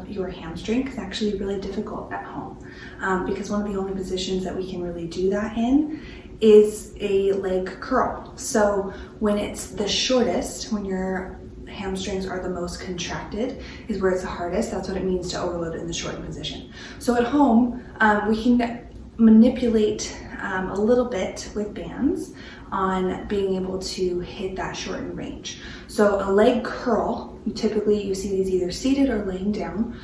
of your hamstring is actually really difficult at home because one of the only positions that we can really do that in is a leg curl. So when it's the shortest, when your hamstrings are the most contracted, is where it's the hardest. That's what it means to overload in the shortened position. So at home, we can manipulate a little bit with bands on being able to hit that shortened range. So a leg curl, typically you see these either seated or laying down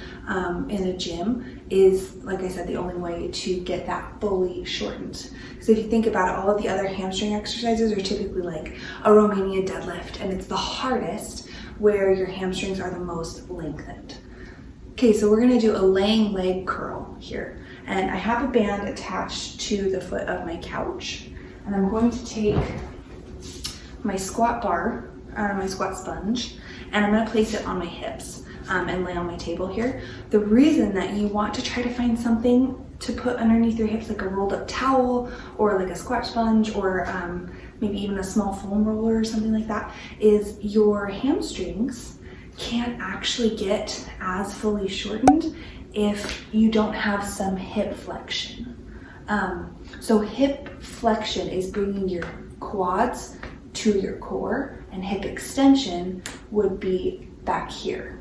in a gym, is, like I said, the only way to get that fully shortened. So if you think about it, all of the other hamstring exercises are typically like a Romanian deadlift, and it's the hardest where your hamstrings are the most lengthened. Okay, so we're gonna do a laying leg curl here. And I have a band attached to the foot of my couch. And I'm going to take my squat bar, my squat sponge, and I'm gonna place it on my hips and lay on my table here. The reason that you want to try to find something to put underneath your hips, like a rolled up towel or like a squat sponge or maybe even a small foam roller or something like that, is your hamstrings can't actually get as fully shortened if you don't have some hip flexion. So hip flexion is bringing your quads to your core, and hip extension would be back here.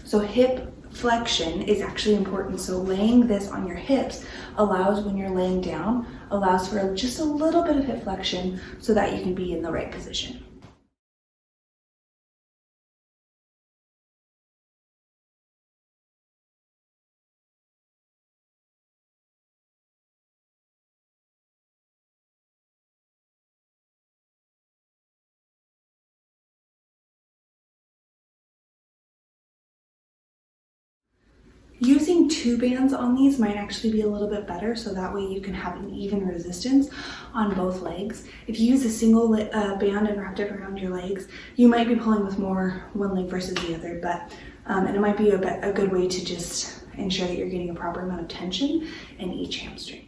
So hip flexion is actually important. So laying this on your hips allows, when you're laying down, allows for just a little bit of hip flexion so that you can be in the right position. Using two bands on these might actually be a little bit better, so that way you can have an even resistance on both legs. If you use a single band and wrapped it around your legs, you might be pulling with more one leg versus the other, but and it might be a good way to just ensure that you're getting a proper amount of tension in each hamstring.